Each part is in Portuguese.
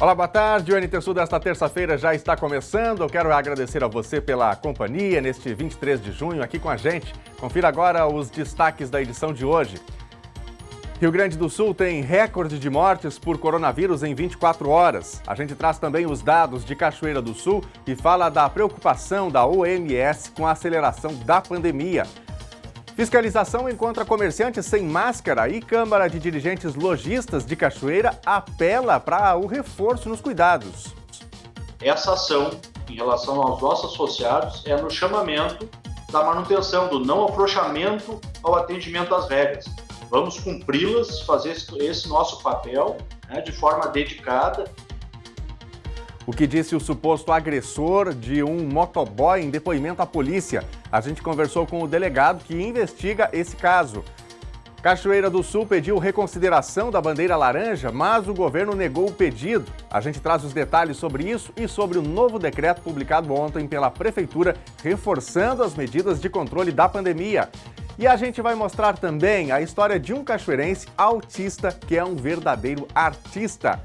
Olá, boa tarde. O NT Sul desta terça-feira já está começando. Eu quero agradecer a você pela companhia neste 23 de junho aqui com a gente. Confira agora os destaques da edição de hoje. Rio Grande do Sul tem recorde de mortes por coronavírus em 24 horas. A gente traz também os dados de Cachoeira do Sul e fala da preocupação da OMS com a aceleração da pandemia. Fiscalização encontra comerciantes sem máscara e Câmara de Dirigentes Lojistas de Cachoeira apela para o reforço nos cuidados. Essa ação, em relação aos nossos associados, é no chamamento da manutenção, do não afrouxamento ao atendimento às regras. Vamos cumpri-las, fazer esse nosso papel, de forma dedicada. O que disse o suposto agressor de um motoboy em depoimento à polícia? A gente conversou com o delegado que investiga esse caso. Cachoeira do Sul pediu reconsideração da bandeira laranja, mas o governo negou o pedido. A gente traz os detalhes sobre isso e sobre o novo decreto publicado ontem pela Prefeitura, reforçando as medidas de controle da pandemia. E a gente vai mostrar também a história de um cachoeirense autista que é um verdadeiro artista.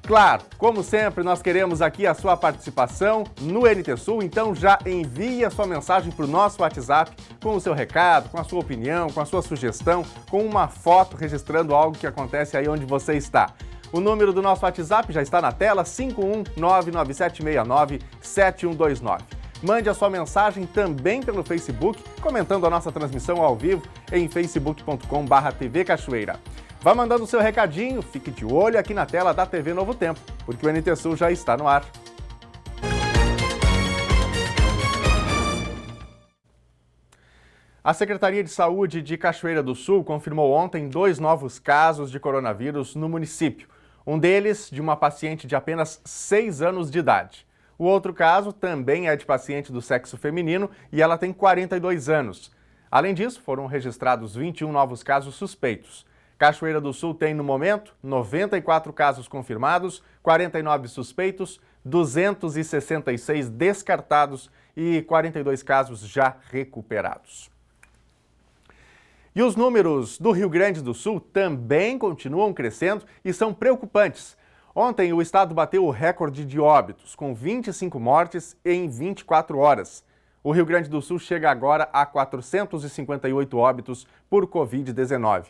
Claro, como sempre, nós queremos aqui a sua participação no NT Sul, então já envie a sua mensagem para o nosso WhatsApp com o seu recado, com a sua opinião, com a sua sugestão, com uma foto registrando algo que acontece aí onde você está. O número do nosso WhatsApp já está na tela, 51997697129. Mande a sua mensagem também pelo Facebook, comentando a nossa transmissão ao vivo em facebook.com/TV Cachoeira. Vá mandando o seu recadinho, fique de olho aqui na tela da TV Novo Tempo, porque o NT Sul já está no ar. A Secretaria de Saúde de Cachoeira do Sul confirmou ontem 2 novos casos de coronavírus no município. Um deles de uma paciente de apenas 6 anos de idade. O outro caso também é de paciente do sexo feminino e ela tem 42 anos. Além disso, foram registrados 21 novos casos suspeitos. Cachoeira do Sul tem, no momento, 94 casos confirmados, 49 suspeitos, 266 descartados e 42 casos já recuperados. E os números do Rio Grande do Sul também continuam crescendo e são preocupantes. Ontem, o estado bateu o recorde de óbitos, com 25 mortes em 24 horas. O Rio Grande do Sul chega agora a 458 óbitos por Covid-19.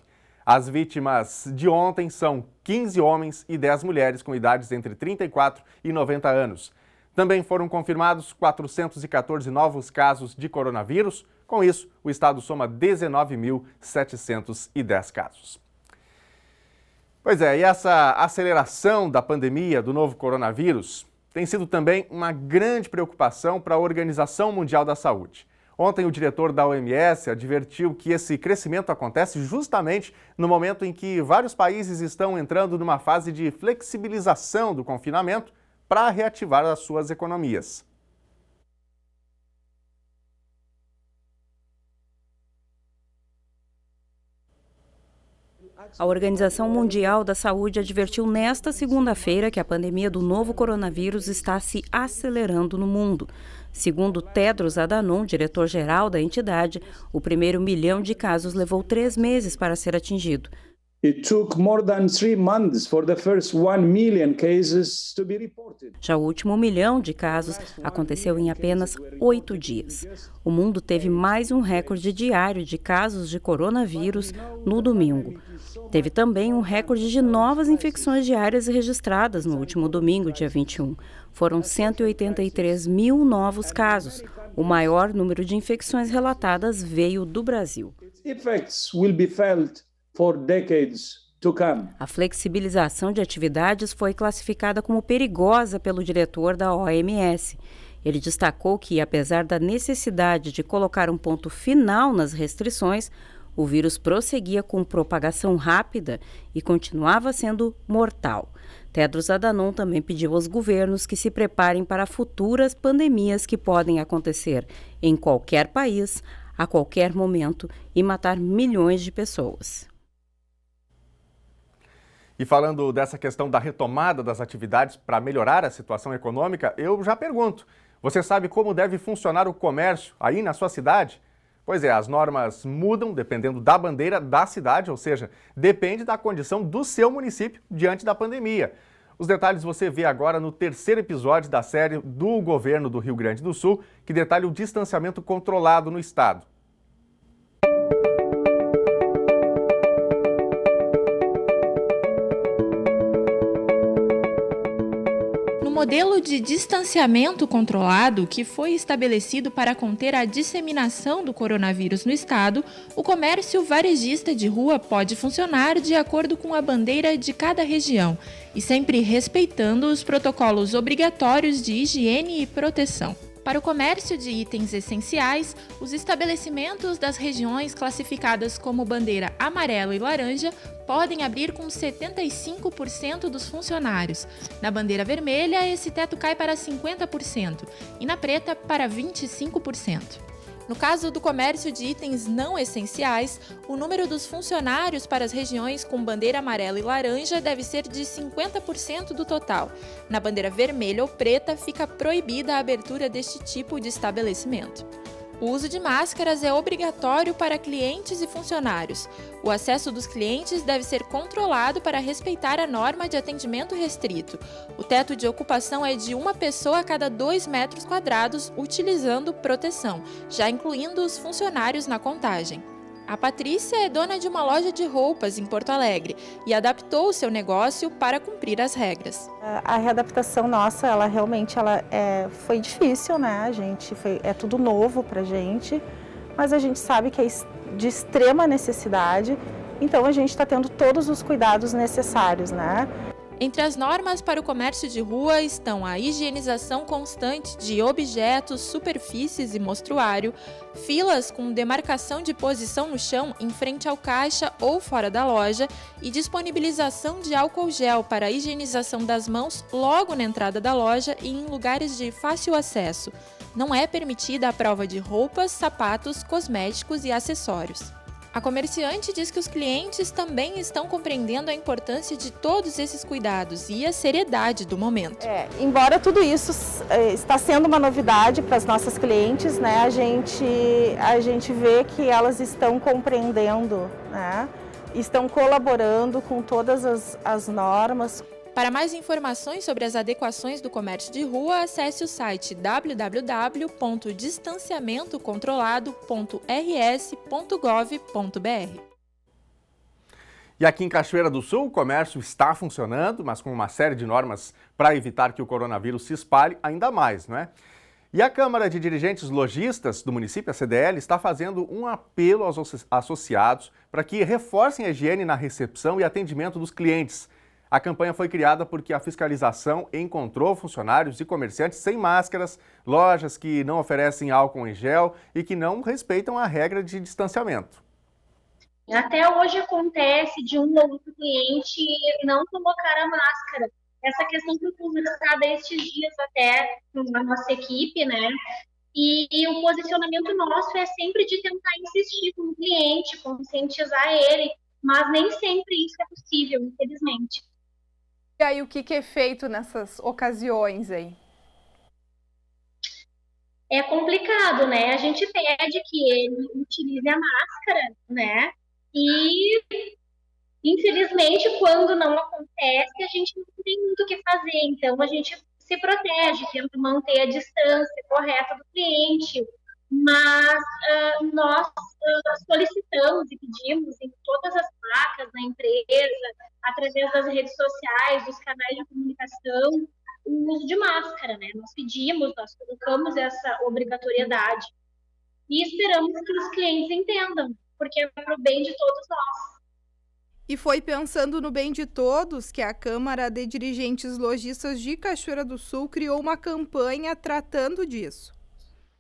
As vítimas de ontem são 15 homens e 10 mulheres com idades entre 34 e 90 anos. Também foram confirmados 414 novos casos de coronavírus. Com isso, o estado soma 19.710 casos. Pois é, e essa aceleração da pandemia do novo coronavírus tem sido também uma grande preocupação para a Organização Mundial da Saúde. Ontem, o diretor da OMS advertiu que esse crescimento acontece justamente no momento em que vários países estão entrando numa fase de flexibilização do confinamento para reativar as suas economias. A Organização Mundial da Saúde advertiu nesta segunda-feira que a pandemia do novo coronavírus está se acelerando no mundo. Segundo Tedros Adhanom, diretor-geral da entidade, o primeiro milhão de casos levou 3 meses para ser atingido. Já o último milhão de casos aconteceu em apenas 8 dias. O mundo teve mais um recorde diário de casos de coronavírus no domingo. Teve também um recorde de novas infecções diárias registradas no último domingo, dia 21. Foram 183 mil novos casos. O maior número de infecções relatadas veio do Brasil. A flexibilização de atividades foi classificada como perigosa pelo diretor da OMS. Ele destacou que, apesar da necessidade de colocar um ponto final nas restrições, o vírus prosseguia com propagação rápida e continuava sendo mortal. Tedros Adhanom também pediu aos governos que se preparem para futuras pandemias que podem acontecer em qualquer país, a qualquer momento, e matar milhões de pessoas. E falando dessa questão da retomada das atividades para melhorar a situação econômica, eu já pergunto, você sabe como deve funcionar o comércio aí na sua cidade? Pois é, as normas mudam dependendo da bandeira da cidade, ou seja, depende da condição do seu município diante da pandemia. Os detalhes você vê agora no terceiro episódio da série do governo do Rio Grande do Sul, que detalha o distanciamento controlado no estado. No modelo de distanciamento controlado que foi estabelecido para conter a disseminação do coronavírus no estado, o comércio varejista de rua pode funcionar de acordo com a bandeira de cada região e sempre respeitando os protocolos obrigatórios de higiene e proteção. Para o comércio de itens essenciais, os estabelecimentos das regiões classificadas como bandeira amarela e laranja podem abrir com 75% dos funcionários. Na bandeira vermelha, esse teto cai para 50% e na preta para 25%. No caso do comércio de itens não essenciais, o número dos funcionários para as regiões com bandeira amarela e laranja deve ser de 50% do total. Na bandeira vermelha ou preta, fica proibida a abertura deste tipo de estabelecimento. O uso de máscaras é obrigatório para clientes e funcionários. O acesso dos clientes deve ser controlado para respeitar a norma de atendimento restrito. O teto de ocupação é de uma pessoa a cada 2 metros quadrados, utilizando proteção, já incluindo os funcionários na contagem. A Patrícia é dona de uma loja de roupas em Porto Alegre e adaptou o seu negócio para cumprir as regras. A readaptação nossa, foi difícil, né? É tudo novo pra gente, mas a gente sabe que é de extrema necessidade, então a gente está tendo todos os cuidados necessários, né? Entre as normas para o comércio de rua estão a higienização constante de objetos, superfícies e mostruário, filas com demarcação de posição no chão em frente ao caixa ou fora da loja e disponibilização de álcool gel para a higienização das mãos logo na entrada da loja e em lugares de fácil acesso. Não é permitida a prova de roupas, sapatos, cosméticos e acessórios. A comerciante diz que os clientes também estão compreendendo a importância de todos esses cuidados e a seriedade do momento. Embora tudo isso está sendo uma novidade para as nossas clientes, né, a gente vê que elas estão compreendendo, né, estão colaborando com todas as normas. Para mais informações sobre as adequações do comércio de rua, acesse o site www.distanciamentocontrolado.rs.gov.br. E aqui em Cachoeira do Sul, o comércio está funcionando, mas com uma série de normas para evitar que o coronavírus se espalhe ainda mais, não é? E a Câmara de Dirigentes Lojistas do município, a CDL, está fazendo um apelo aos associados para que reforcem a higiene na recepção e atendimento dos clientes. A campanha foi criada porque a fiscalização encontrou funcionários e comerciantes sem máscaras, lojas que não oferecem álcool em gel e que não respeitam a regra de distanciamento. Até hoje acontece de um ou outro cliente não colocar a máscara. Essa questão foi conversada estes dias até com a nossa equipe, né? E o posicionamento nosso é sempre de tentar insistir com o cliente, conscientizar ele, mas nem sempre isso é possível, infelizmente. E aí, o que é feito nessas ocasiões aí? É complicado, né? A gente pede que ele utilize a máscara, né? E, infelizmente, quando não acontece, a gente não tem muito o que fazer. Então, a gente se protege, tenta manter a distância correta do cliente. Mas nós solicitamos e pedimos em todas as placas na empresa, através das redes sociais, dos canais de comunicação, o uso de máscara, né? Nós colocamos essa obrigatoriedade e esperamos que os clientes entendam, porque é para o bem de todos nós. E foi pensando no bem de todos que a Câmara de Dirigentes Lojistas de Cachoeira do Sul criou uma campanha tratando disso.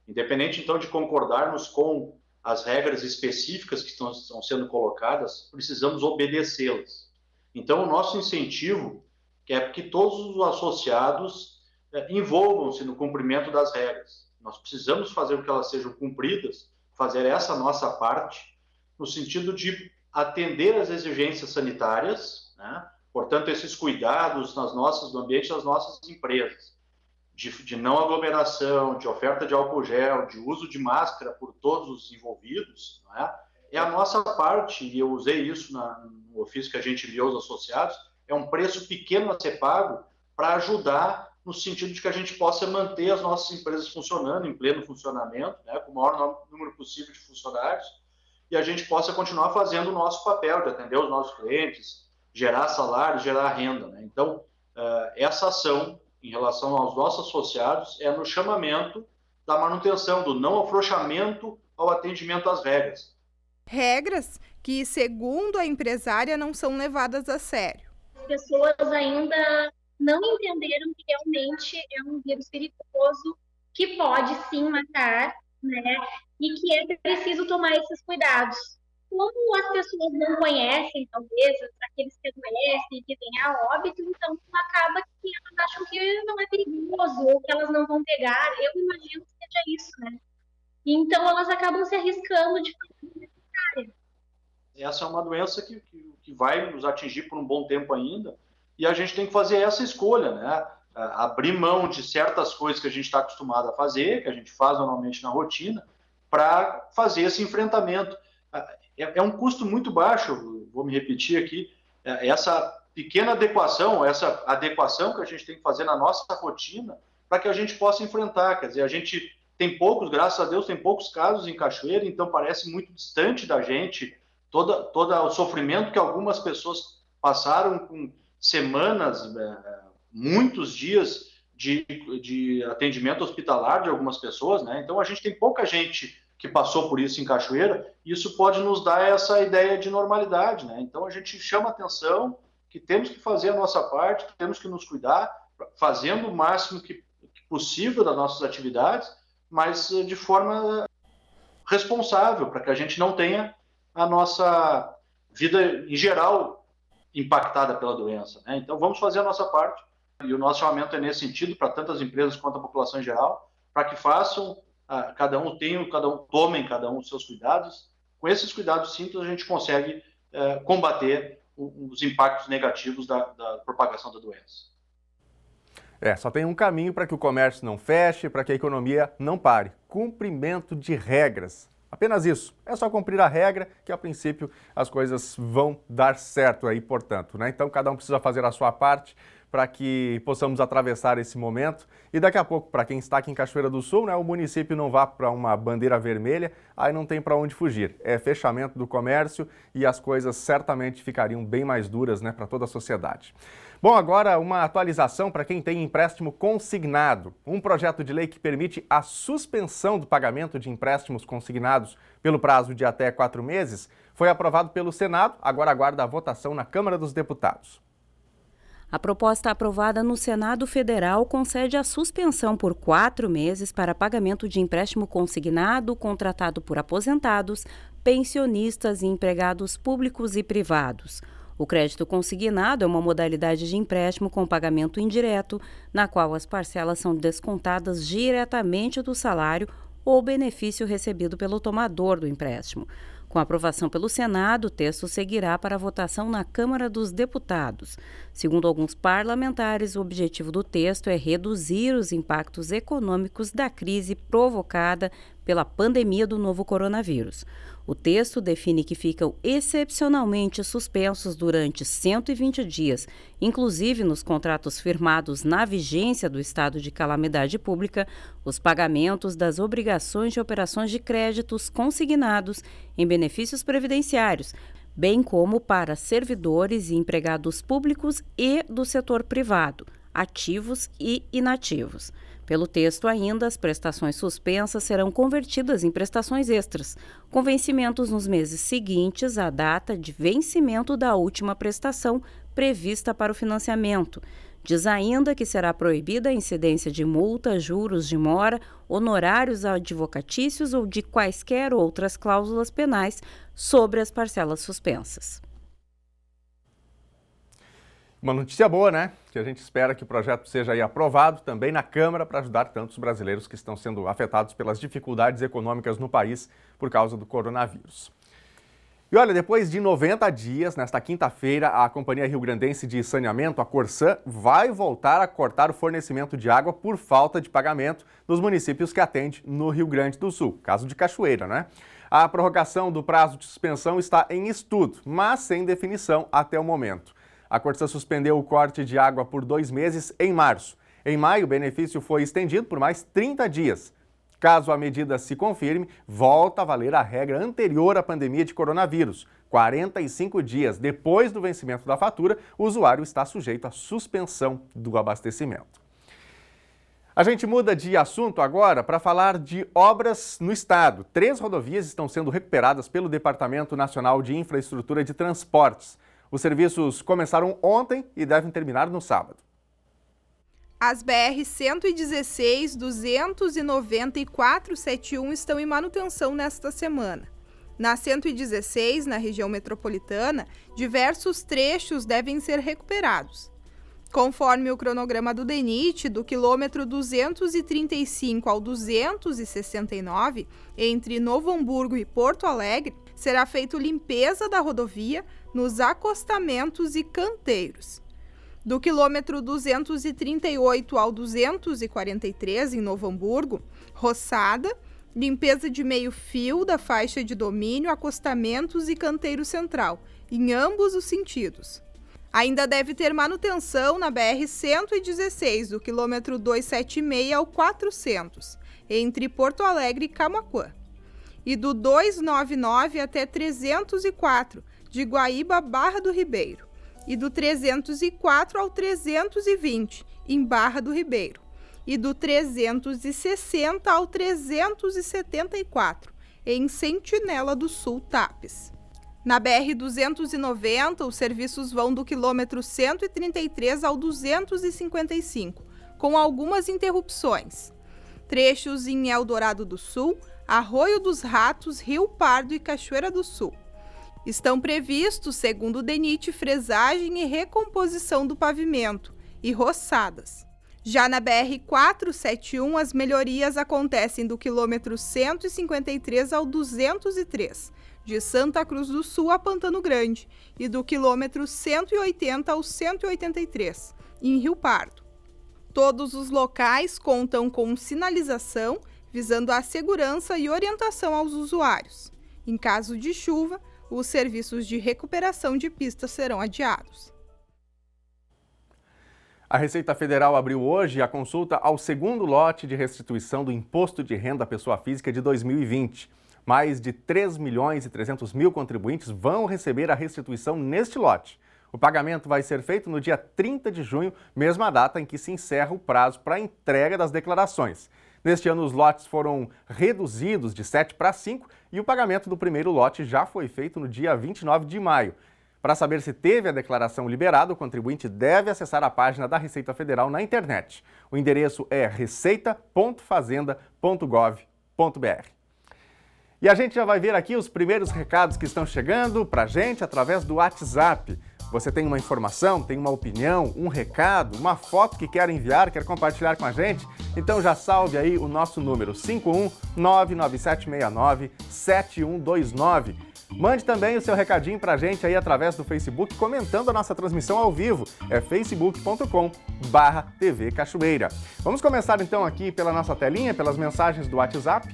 Independente, então, de concordarmos com as regras específicas que estão sendo colocadas, precisamos obedecê-las. Então, o nosso incentivo é que todos os associados envolvam-se no cumprimento das regras. Nós precisamos fazer com que elas sejam cumpridas, fazer essa nossa parte, no sentido de atender às exigências sanitárias, né? Portanto, esses cuidados no ambiente das nossas empresas. De não aglomeração, de oferta de álcool gel, de uso de máscara por todos os envolvidos, né? É a nossa parte, e eu usei isso no ofício que a gente enviou aos associados, é um preço pequeno a ser pago para ajudar no sentido de que a gente possa manter as nossas empresas funcionando, em pleno funcionamento, né, com o maior número possível de funcionários, e a gente possa continuar fazendo o nosso papel de atender os nossos clientes, gerar salário, gerar renda, né? Então, essa ação em relação aos nossos associados é no chamamento da manutenção, do não afrouxamento ao atendimento às regras. Regras que, segundo a empresária, não são levadas a sério. As pessoas ainda não entenderam que realmente é um vírus perigoso, que pode sim matar, né? E que é preciso tomar esses cuidados. Como as pessoas não conhecem, talvez, aqueles que adoecem, que têm a óbito, então acaba que elas acham que não é perigoso, ou que elas não vão pegar. Eu imagino que seja isso, né? Então elas acabam se arriscando de forma necessária. Essa é uma doença que vai nos atingir por um bom tempo ainda, e a gente tem que fazer essa escolha, né? Abrir mão de certas coisas que a gente está acostumado a fazer, que a gente faz normalmente na rotina, para fazer esse enfrentamento. É um custo muito baixo, vou me repetir aqui, essa pequena adequação, essa adequação que a gente tem que fazer na nossa rotina para que a gente possa enfrentar. Quer dizer, a gente tem poucos, graças a Deus, tem poucos casos em Cachoeira, então parece muito distante da gente todo o sofrimento que algumas pessoas passaram com semanas, muitos dias de atendimento hospitalar de algumas pessoas, né? Então a gente tem pouca gente que passou por isso em Cachoeira, e isso pode nos dar essa ideia de normalidade, né? Então a gente chama atenção que temos que fazer a nossa parte, que temos que nos cuidar, fazendo o máximo que possível das nossas atividades, mas de forma responsável, para que a gente não tenha a nossa vida em geral impactada pela doença, né? Então vamos fazer a nossa parte, e o nosso chamamento é nesse sentido para tantas empresas quanto a população em geral, para que façam, cada um tomem os seus cuidados. Com esses cuidados simples a gente consegue combater os impactos negativos da propagação da doença. Só tem um caminho para que o comércio não feche, para que a economia não pare: cumprimento de regras. Apenas isso. É só cumprir a regra que, a princípio, as coisas vão dar certo aí, portanto, né? Então, cada um precisa fazer a sua parte para que possamos atravessar esse momento. E daqui a pouco, para quem está aqui em Cachoeira do Sul, né, o município não vá para uma bandeira vermelha, aí não tem para onde fugir. É fechamento do comércio e as coisas certamente ficariam bem mais duras, né, para toda a sociedade. Bom, agora uma atualização para quem tem empréstimo consignado. Um projeto de lei que permite a suspensão do pagamento de empréstimos consignados pelo prazo de até 4 meses foi aprovado pelo Senado, agora aguarda a votação na Câmara dos Deputados. A proposta aprovada no Senado Federal concede a suspensão por 4 meses para pagamento de empréstimo consignado contratado por aposentados, pensionistas e empregados públicos e privados. O crédito consignado é uma modalidade de empréstimo com pagamento indireto, na qual as parcelas são descontadas diretamente do salário ou benefício recebido pelo tomador do empréstimo. Com a aprovação pelo Senado, o texto seguirá para a votação na Câmara dos Deputados. Segundo alguns parlamentares, o objetivo do texto é reduzir os impactos econômicos da crise provocada pela pandemia do novo coronavírus. O texto define que ficam excepcionalmente suspensos durante 120 dias, inclusive nos contratos firmados na vigência do estado de calamidade pública, os pagamentos das obrigações de operações de créditos consignados em benefícios previdenciários, bem como para servidores e empregados públicos e do setor privado, ativos e inativos. Pelo texto ainda, as prestações suspensas serão convertidas em prestações extras, com vencimentos nos meses seguintes à data de vencimento da última prestação prevista para o financiamento. Diz ainda que será proibida a incidência de multa, juros de mora, honorários advocatícios ou de quaisquer outras cláusulas penais sobre as parcelas suspensas. Uma notícia boa, né? Que a gente espera que o projeto seja aí aprovado também na Câmara para ajudar tantos brasileiros que estão sendo afetados pelas dificuldades econômicas no país por causa do coronavírus. E olha, depois de 90 dias, nesta quinta-feira, a Companhia Rio-Grandense de Saneamento, a Corsan, vai voltar a cortar o fornecimento de água por falta de pagamento nos municípios que atende no Rio Grande do Sul, caso de Cachoeira, né? A prorrogação do prazo de suspensão está em estudo, mas sem definição até o momento. A Corsã suspendeu o corte de água por 2 meses em março. Em maio, o benefício foi estendido por mais 30 dias. Caso a medida se confirme, volta a valer a regra anterior à pandemia de coronavírus. 45 dias depois do vencimento da fatura, o usuário está sujeito à suspensão do abastecimento. A gente muda de assunto agora para falar de obras no estado. 3 rodovias estão sendo recuperadas pelo Departamento Nacional de Infraestrutura de Transportes. Os serviços começaram ontem e devem terminar no sábado. As BR-116, 290 e 471 estão em manutenção nesta semana. Na 116, na região metropolitana, diversos trechos devem ser recuperados. Conforme o cronograma do DENIT, do quilômetro 235 ao 269, entre Novo Hamburgo e Porto Alegre, será feita limpeza da rodovia nos acostamentos e canteiros. Do quilômetro 238 ao 243, em Novo Hamburgo, roçada, limpeza de meio-fio da faixa de domínio, acostamentos e canteiro central, em ambos os sentidos. Ainda deve ter manutenção na BR-116, do quilômetro 276 ao 400, entre Porto Alegre e Camaquã. E do 299 até 304, de Guaíba a Barra do Ribeiro. E do 304 ao 320, em Barra do Ribeiro. E do 360 ao 374, em Sentinela do Sul, Tapes. Na BR-290, os serviços vão do quilômetro 133 ao 255, com algumas interrupções. Trechos em Eldorado do Sul, Arroio dos Ratos, Rio Pardo e Cachoeira do Sul. Estão previstos, segundo o DENIT, fresagem e recomposição do pavimento e roçadas. Já na BR-471, as melhorias acontecem do quilômetro 153 ao 203, de Santa Cruz do Sul a Pantano Grande, e do quilômetro 180 ao 183, em Rio Pardo. Todos os locais contam com sinalização, visando a segurança e orientação aos usuários. Em caso de chuva, os serviços de recuperação de pistas serão adiados. A Receita Federal abriu hoje a consulta ao segundo lote de restituição do Imposto de Renda à Pessoa Física de 2020. Mais de 3 milhões e 300 mil contribuintes vão receber a restituição neste lote. O pagamento vai ser feito no dia 30 de junho, mesma data em que se encerra o prazo para a entrega das declarações. Neste ano, os lotes foram reduzidos de 7 para 5 e o pagamento do primeiro lote já foi feito no dia 29 de maio. Para saber se teve a declaração liberada, o contribuinte deve acessar a página da Receita Federal na internet. O endereço é receita.fazenda.gov.br. E a gente já vai ver aqui os primeiros recados que estão chegando para a gente através do WhatsApp. Você tem uma informação, tem uma opinião, um recado, uma foto que quer enviar, quer compartilhar com a gente? Então já salve aí o nosso número 51997697129. Mande também o seu recadinho para a gente aí através do Facebook, comentando a nossa transmissão ao vivo. É facebook.com/TV Cachoeira. Vamos começar então aqui pela nossa telinha, pelas mensagens do WhatsApp.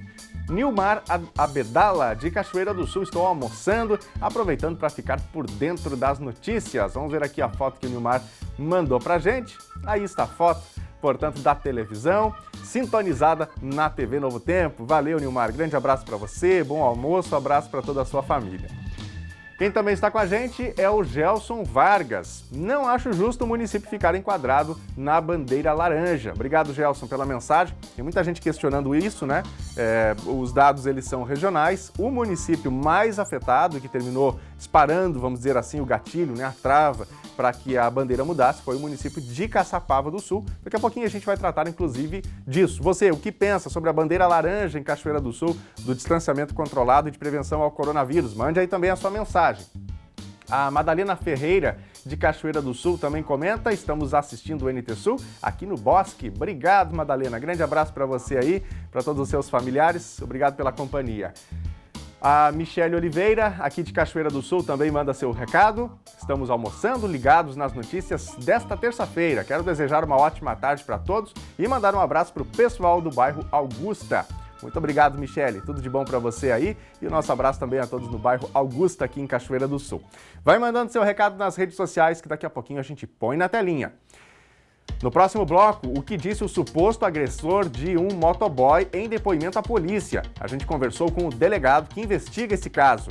Nilmar Abedala, de Cachoeira do Sul, estou almoçando, aproveitando para ficar por dentro das notícias. Vamos ver aqui a foto que o Nilmar mandou para a gente. Aí está a foto, portanto, da televisão, sintonizada na TV Novo Tempo. Valeu, Nilmar, grande abraço para você, bom almoço, abraço para toda a sua família. Quem também está com a gente é o Gelson Vargas. Não acho justo o município ficar enquadrado na bandeira laranja. Obrigado, Gelson, pela mensagem. Tem muita gente questionando isso, né? Os dados, eles são regionais. O município mais afetado, que terminou disparando, vamos dizer assim, o gatilho, né? A trava, para que a bandeira mudasse, foi o município de Caçapava do Sul. Daqui a pouquinho a gente vai tratar, inclusive, disso. Você, o que pensa sobre a bandeira laranja em Cachoeira do Sul, do distanciamento controlado e de prevenção ao coronavírus? Mande aí também a sua mensagem. A Madalena Ferreira, de Cachoeira do Sul, também comenta: estamos assistindo o NT Sul aqui no Bosque. Obrigado, Madalena. Grande abraço para você aí, para todos os seus familiares. Obrigado pela companhia. A Michele Oliveira, aqui de Cachoeira do Sul, também manda seu recado. Estamos almoçando, ligados nas notícias desta terça-feira. Quero desejar uma ótima tarde para todos e mandar um abraço para o pessoal do bairro Augusta. Muito obrigado, Michele. Tudo de bom para você aí e o nosso abraço também a todos no bairro Augusta, aqui em Cachoeira do Sul. Vai mandando seu recado nas redes sociais que daqui a pouquinho a gente põe na telinha. No próximo bloco, o que disse o suposto agressor de um motoboy em depoimento à polícia. A gente conversou com o delegado que investiga esse caso.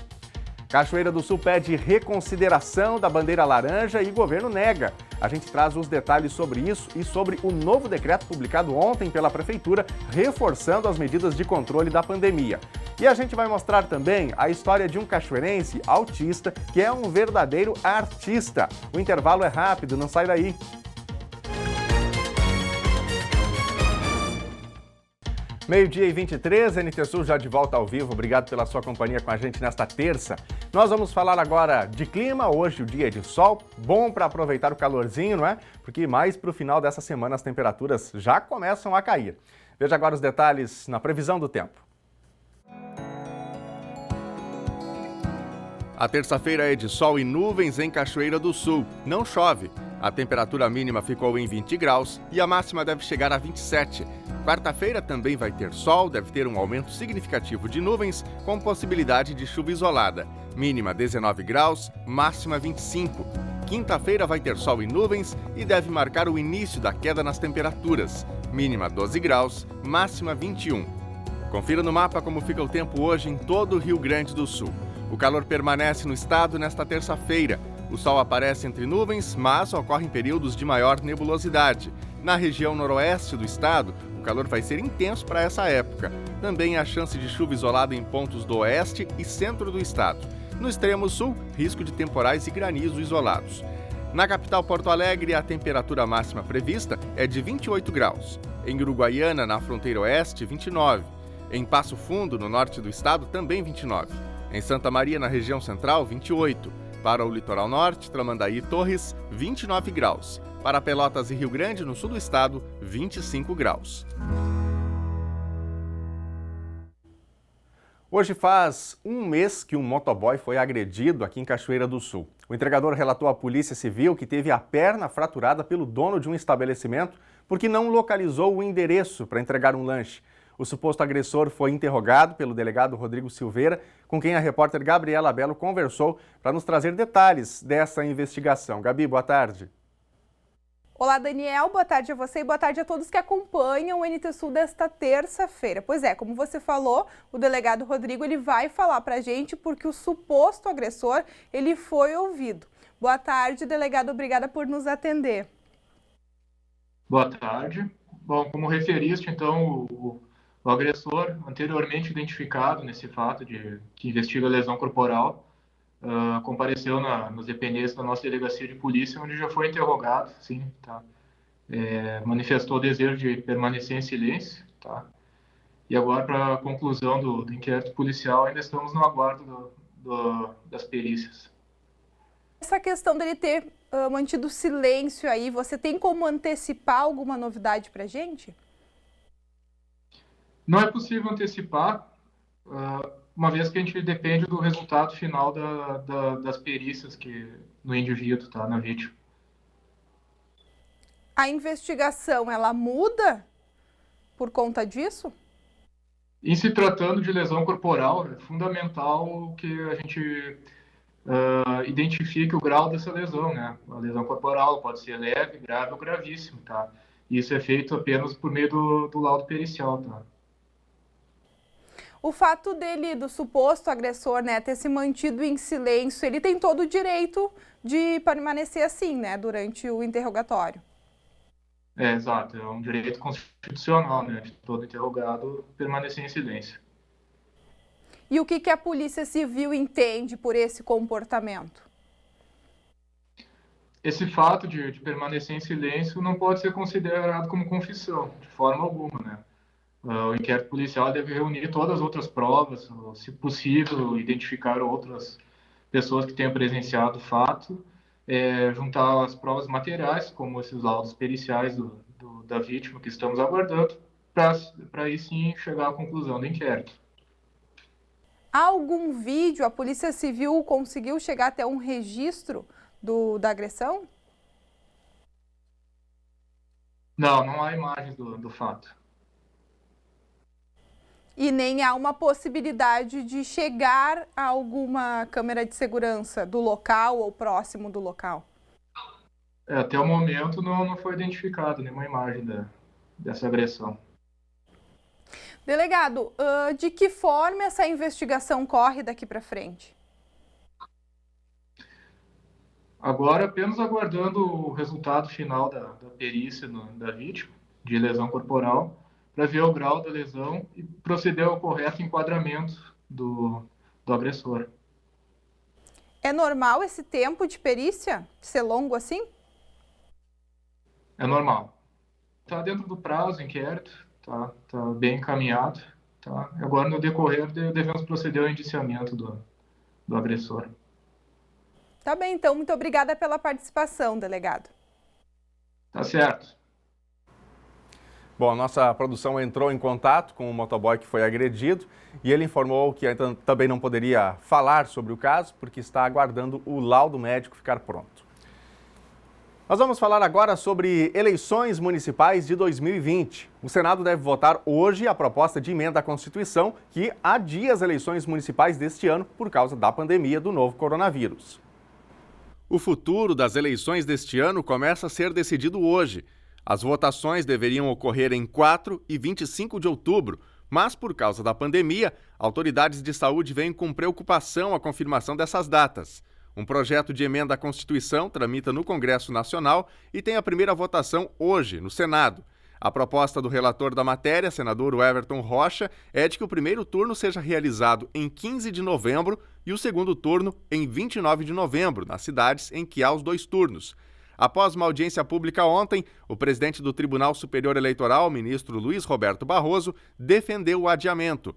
Cachoeira do Sul pede reconsideração da bandeira laranja e o governo nega. A gente traz os detalhes sobre isso e sobre o novo decreto publicado ontem pela Prefeitura, reforçando as medidas de controle da pandemia. E a gente vai mostrar também a história de um cachoeirense autista que é um verdadeiro artista. O intervalo é rápido, não sai daí. Meio-dia e 23, NT Sul já de volta ao vivo. Obrigado pela sua companhia com a gente nesta terça. Nós vamos falar agora de clima. Hoje o dia é de sol, bom para aproveitar o calorzinho, não é? Porque mais para o final dessa semana as temperaturas já começam a cair. Veja agora os detalhes na previsão do tempo. A terça-feira é de sol e nuvens em Cachoeira do Sul. Não chove. A temperatura mínima ficou em 20 graus e a máxima deve chegar a 27. Quarta-feira também vai ter sol, deve ter um aumento significativo de nuvens, com possibilidade de chuva isolada. Mínima 19 graus, máxima 25. Quinta-feira vai ter sol e nuvens e deve marcar o início da queda nas temperaturas. Mínima 12 graus, máxima 21. Confira no mapa como fica o tempo hoje em todo o Rio Grande do Sul. O calor permanece no estado nesta terça-feira. O sol aparece entre nuvens, mas ocorrem períodos de maior nebulosidade. Na região noroeste do estado, o calor vai ser intenso para essa época. Também há chance de chuva isolada em pontos do oeste e centro do estado. No extremo sul, risco de temporais e granizo isolados. Na capital Porto Alegre, a temperatura máxima prevista é de 28 graus. Em Uruguaiana, na fronteira oeste, 29. Em Passo Fundo, no norte do estado, também 29. Em Santa Maria, na região central, 28. Para o litoral norte, Tramandaí e Torres, 29 graus. Para Pelotas e Rio Grande, no sul do estado, 25 graus. Hoje faz um mês que um motoboy foi agredido aqui em Cachoeira do Sul. O entregador relatou à Polícia Civil que teve a perna fraturada pelo dono de um estabelecimento porque não localizou o endereço para entregar um lanche. O suposto agressor foi interrogado pelo delegado Rodrigo Silveira, com quem a repórter Gabriela Belo conversou para nos trazer detalhes dessa investigação. Gabi, boa tarde. Olá, Daniel. Boa tarde a você e boa tarde a todos que acompanham o NT Sul desta terça-feira. Pois é, como você falou, o delegado Rodrigo ele vai falar para a gente porque o suposto agressor ele foi ouvido. Boa tarde, delegado. Obrigada por nos atender. Boa tarde. Bom, como referiste, então, o agressor, anteriormente identificado nesse fato que investiga lesão corporal, compareceu nos dependentes da nossa delegacia de polícia, onde já foi interrogado, sim, tá? Manifestou o desejo de permanecer em silêncio, tá? E agora, para a conclusão do inquérito policial, ainda estamos no aguardo das perícias. Essa questão dele ter mantido silêncio aí, você tem como antecipar alguma novidade para a gente? Não é possível antecipar, uma vez que a gente depende do resultado final das perícias no indivíduo, tá, na vítima. A investigação, ela muda por conta disso? Em se tratando de lesão corporal, é fundamental que a gente identifique o grau dessa lesão, né? A lesão corporal pode ser leve, grave ou gravíssimo, tá? Isso é feito apenas por meio do laudo pericial, tá? O fato do suposto agressor, né, ter se mantido em silêncio, ele tem todo o direito de permanecer assim, né, durante o interrogatório. Exato, é um direito constitucional, né, de todo interrogado permanecer em silêncio. E o que a Polícia Civil entende por esse comportamento? Esse fato de permanecer em silêncio não pode ser considerado como confissão, de forma alguma, né? O inquérito policial deve reunir todas as outras provas, se possível, identificar outras pessoas que tenham presenciado o fato, juntar as provas materiais, como esses laudos periciais da vítima que estamos aguardando, para aí sim chegar à conclusão do inquérito. Há algum vídeo, a Polícia Civil conseguiu chegar até um registro da agressão? Não há imagens do fato. E nem há uma possibilidade de chegar a alguma câmera de segurança do local ou próximo do local? Até o momento não foi identificado nenhuma imagem dessa agressão. Delegado, de que forma essa investigação corre daqui para frente? Agora, apenas aguardando o resultado final da perícia da vítima, de lesão corporal, para ver o grau da lesão e proceder ao correto enquadramento do agressor. É normal esse tempo de perícia ser longo assim? É normal. Está dentro do prazo, inquérito, tá bem encaminhado. Tá? Agora, no decorrer, devemos proceder ao indiciamento do agressor. Tá bem, então, muito obrigada pela participação, delegado. Tá certo. Bom, a nossa produção entrou em contato com o motoboy que foi agredido e ele informou que ainda também não poderia falar sobre o caso porque está aguardando o laudo médico ficar pronto. Nós vamos falar agora sobre eleições municipais de 2020. O Senado deve votar hoje a proposta de emenda à Constituição que adia as eleições municipais deste ano por causa da pandemia do novo coronavírus. O futuro das eleições deste ano começa a ser decidido hoje. As votações deveriam ocorrer em 4 e 25 de outubro, mas por causa da pandemia, autoridades de saúde veem com preocupação a confirmação dessas datas. Um projeto de emenda à Constituição tramita no Congresso Nacional e tem a primeira votação hoje, no Senado. A proposta do relator da matéria, senador Everton Rocha, é de que o primeiro turno seja realizado em 15 de novembro e o segundo turno em 29 de novembro, nas cidades em que há os 2 turnos. Após uma audiência pública ontem, o presidente do Tribunal Superior Eleitoral, ministro Luiz Roberto Barroso, defendeu o adiamento.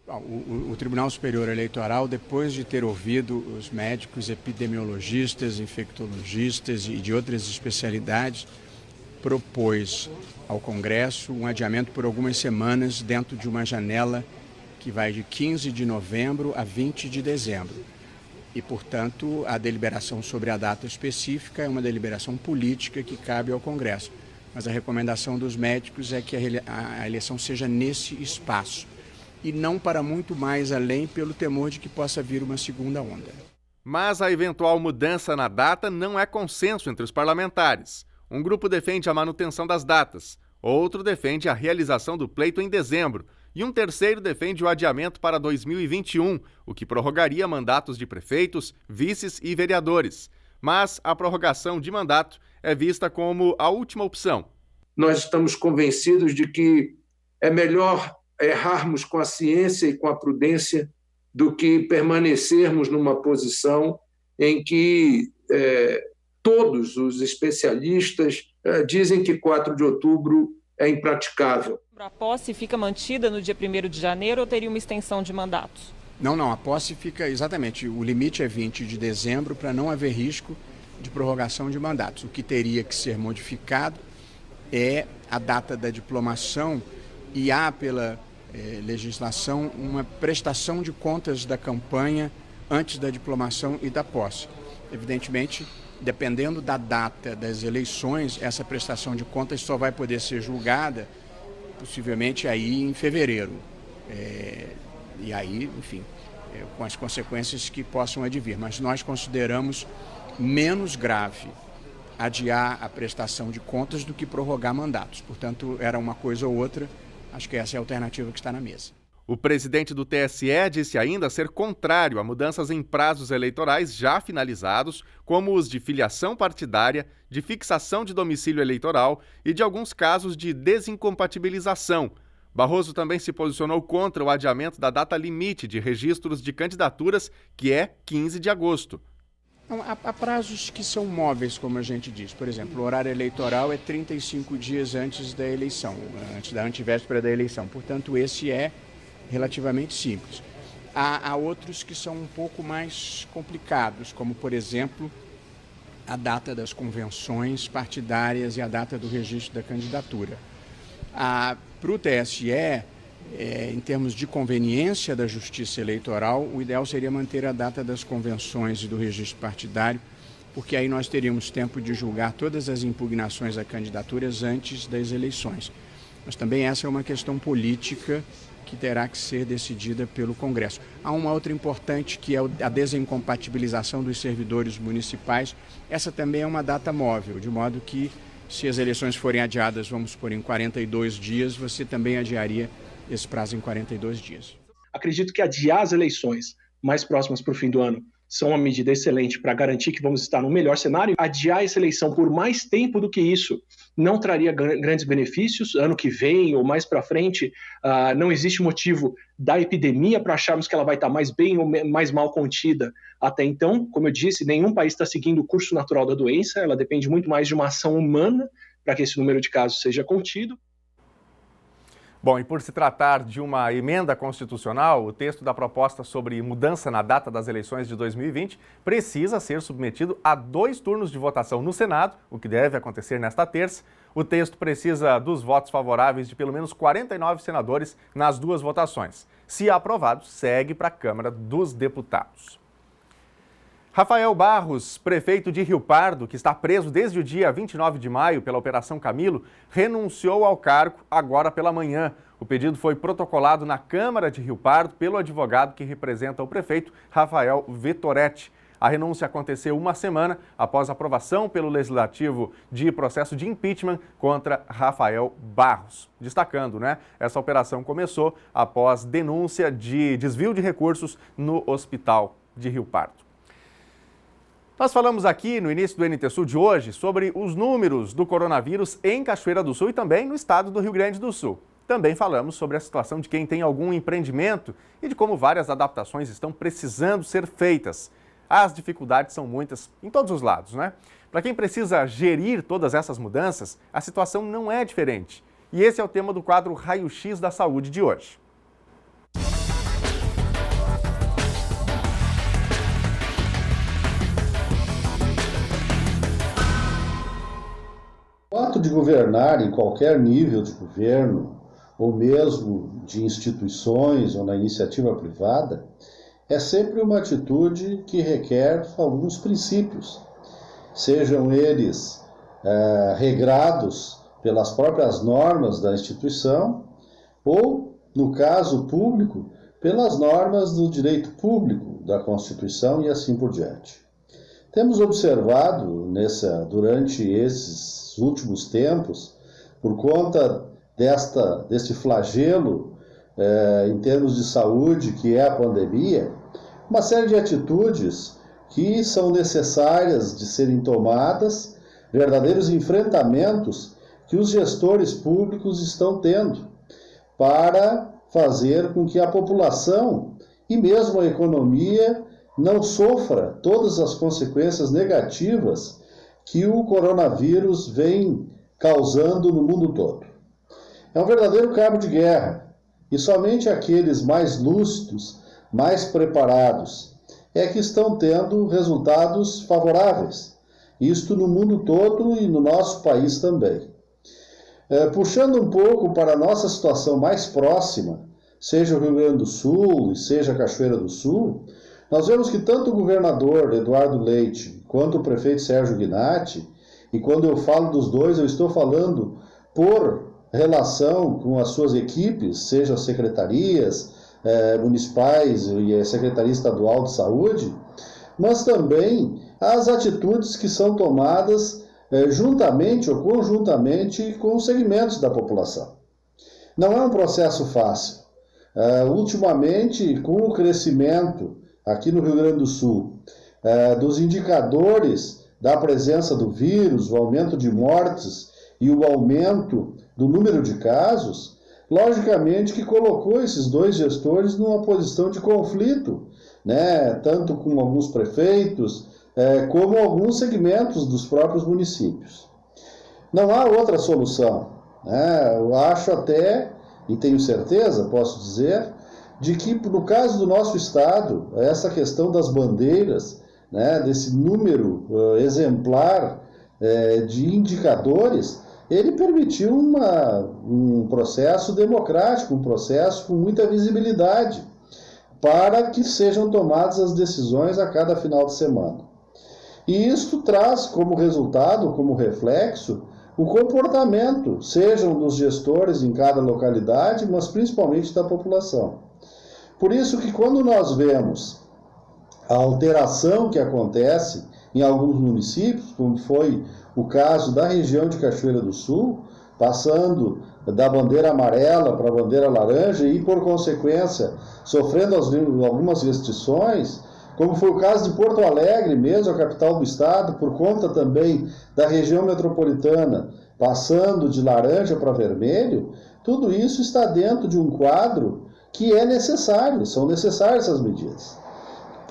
O Tribunal Superior Eleitoral, depois de ter ouvido os médicos, epidemiologistas, infectologistas e de outras especialidades, propôs ao Congresso um adiamento por algumas semanas dentro de uma janela que vai de 15 de novembro a 20 de dezembro. E, portanto, a deliberação sobre a data específica é uma deliberação política que cabe ao Congresso. Mas a recomendação dos médicos é que a eleição seja nesse espaço e não para muito mais além pelo temor de que possa vir uma segunda onda. Mas a eventual mudança na data não é consenso entre os parlamentares. Um grupo defende a manutenção das datas, outro defende a realização do pleito em dezembro e um terceiro defende o adiamento para 2021, o que prorrogaria mandatos de prefeitos, vices e vereadores. Mas a prorrogação de mandato é vista como a última opção. Nós estamos convencidos de que é melhor errarmos com a ciência e com a prudência do que permanecermos numa posição em que todos os especialistas dizem que 4 de outubro é impraticável. A posse fica mantida no dia 1º de janeiro ou teria uma extensão de mandatos? Não, a posse fica exatamente, o limite é 20 de dezembro para não haver risco de prorrogação de mandatos. O que teria que ser modificado é a data da diplomação e há pela legislação uma prestação de contas da campanha antes da diplomação e da posse. Evidentemente, dependendo da data das eleições, essa prestação de contas só vai poder ser julgada possivelmente aí em fevereiro. E aí, enfim, com as consequências que possam advir. Mas nós consideramos menos grave adiar a prestação de contas do que prorrogar mandatos. Portanto, era uma coisa ou outra. Acho que essa é a alternativa que está na mesa. O presidente do TSE disse ainda ser contrário a mudanças em prazos eleitorais já finalizados, como os de filiação partidária, de fixação de domicílio eleitoral e de alguns casos de desincompatibilização. Barroso também se posicionou contra o adiamento da data limite de registros de candidaturas, que é 15 de agosto. Não, há prazos que são móveis, como a gente diz. Por exemplo, o horário eleitoral é 35 dias antes da eleição, antes da antevéspera da eleição. Portanto, esse é relativamente simples. Há outros que são um pouco mais complicados, como, por exemplo, a data das convenções partidárias e a data do registro da candidatura. Para o TSE, em termos de conveniência da Justiça Eleitoral, o ideal seria manter a data das convenções e do registro partidário, porque aí nós teríamos tempo de julgar todas as impugnações a candidaturas antes das eleições. Mas também essa é uma questão política que terá que ser decidida pelo Congresso. Há uma outra importante, que é a desincompatibilização dos servidores municipais. Essa também é uma data móvel, de modo que, se as eleições forem adiadas, vamos supor, em 42 dias, você também adiaria esse prazo em 42 dias. Acredito que adiar as eleições mais próximas para o fim do ano são uma medida excelente para garantir que vamos estar no melhor cenário. Adiar essa eleição por mais tempo do que isso não traria grandes benefícios. Ano que vem ou mais para frente, não existe motivo da epidemia para acharmos que ela vai estar mais bem ou mais mal contida. Até então, como eu disse, nenhum país está seguindo o curso natural da doença, ela depende muito mais de uma ação humana para que esse número de casos seja contido. Bom, e por se tratar de uma emenda constitucional, o texto da proposta sobre mudança na data das eleições de 2020 precisa ser submetido a 2 turnos de votação no Senado, o que deve acontecer nesta terça. O texto precisa dos votos favoráveis de pelo menos 49 senadores nas 2 votações. Se aprovado, segue para a Câmara dos Deputados. Rafael Barros, prefeito de Rio Pardo, que está preso desde o dia 29 de maio pela Operação Camilo, renunciou ao cargo agora pela manhã. O pedido foi protocolado na Câmara de Rio Pardo pelo advogado que representa o prefeito, Rafael Vettoretti. A renúncia aconteceu uma semana após a aprovação pelo Legislativo de processo de impeachment contra Rafael Barros. Destacando, essa operação começou após denúncia de desvio de recursos no Hospital de Rio Pardo. Nós falamos aqui no início do NT Sul de hoje sobre os números do coronavírus em Cachoeira do Sul e também no estado do Rio Grande do Sul. Também falamos sobre a situação de quem tem algum empreendimento e de como várias adaptações estão precisando ser feitas. As dificuldades são muitas em todos os lados, Para quem precisa gerir todas essas mudanças, a situação não é diferente. E esse é o tema do quadro Raio-X da Saúde de hoje. O ato de governar em qualquer nível de governo, ou mesmo de instituições ou na iniciativa privada, é sempre uma atitude que requer alguns princípios, sejam eles regrados pelas próprias normas da instituição ou, no caso público, pelas normas do direito público, da Constituição e assim por diante. Temos observado durante esses últimos tempos, por conta deste flagelo em termos de saúde, que é a pandemia, uma série de atitudes que são necessárias de serem tomadas, verdadeiros enfrentamentos que os gestores públicos estão tendo para fazer com que a população e mesmo a economia não sofra todas as consequências negativas que o coronavírus vem causando no mundo todo. É um verdadeiro cabo de guerra e somente aqueles mais lúcidos, mais preparados, é que estão tendo resultados favoráveis. Isto no mundo todo e no nosso país também. Puxando um pouco para a nossa situação mais próxima, seja o Rio Grande do Sul e seja a Cachoeira do Sul, nós vemos que tanto o governador Eduardo Leite quanto o prefeito Sérgio Gnatti, e quando eu falo dos dois, eu estou falando por relação com as suas equipes, seja as secretarias municipais e a Secretaria Estadual de Saúde, mas também as atitudes que são tomadas juntamente ou conjuntamente com os segmentos da população. Não é um processo fácil. Ultimamente, com o crescimento aqui no Rio Grande do Sul, dos indicadores da presença do vírus, o aumento de mortes e o aumento do número de casos, logicamente que colocou esses dois gestores numa posição de conflito, tanto com alguns prefeitos, como alguns segmentos dos próprios municípios. Não há outra solução. Eu acho até, e tenho certeza, posso dizer, de que no caso do nosso estado, essa questão das bandeiras, desse número exemplar de indicadores, ele permitiu um processo democrático, um processo com muita visibilidade, para que sejam tomadas as decisões a cada final de semana. E isto traz como resultado, como reflexo, o comportamento, sejam dos gestores em cada localidade, mas principalmente da população. Por isso que quando nós vemos a alteração que acontece em alguns municípios, como foi o caso da região de Cachoeira do Sul, passando da bandeira amarela para a bandeira laranja e, por consequência, sofrendo algumas restrições, como foi o caso de Porto Alegre mesmo, a capital do estado, por conta também da região metropolitana, passando de laranja para vermelho, tudo isso está dentro de um quadro que é necessário, são necessárias essas medidas,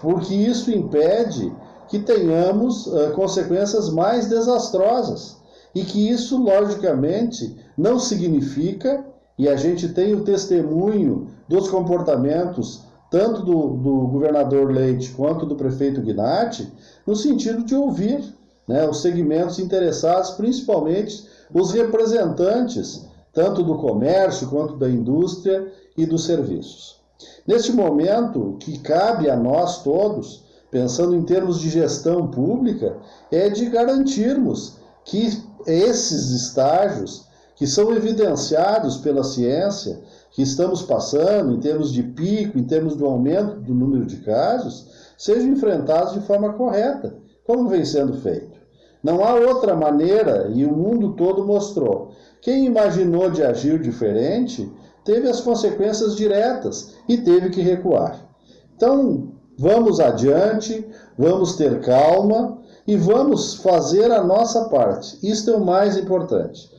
porque isso impede que tenhamos consequências mais desastrosas e que isso, logicamente, não significa, e a gente tem o testemunho dos comportamentos tanto do governador Leite quanto do prefeito Gnatti, no sentido de ouvir, né, os segmentos interessados, principalmente os representantes, tanto do comércio quanto da indústria e dos serviços. Neste momento, o que cabe a nós todos, pensando em termos de gestão pública, é de garantirmos que esses estágios, que são evidenciados pela ciência, que estamos passando em termos de pico, em termos do aumento do número de casos, sejam enfrentados de forma correta, como vem sendo feito. Não há outra maneira, e o mundo todo mostrou. Quem imaginou de agir diferente teve as consequências diretas e teve que recuar. Então, vamos adiante, vamos ter calma e vamos fazer a nossa parte. Isto é o mais importante.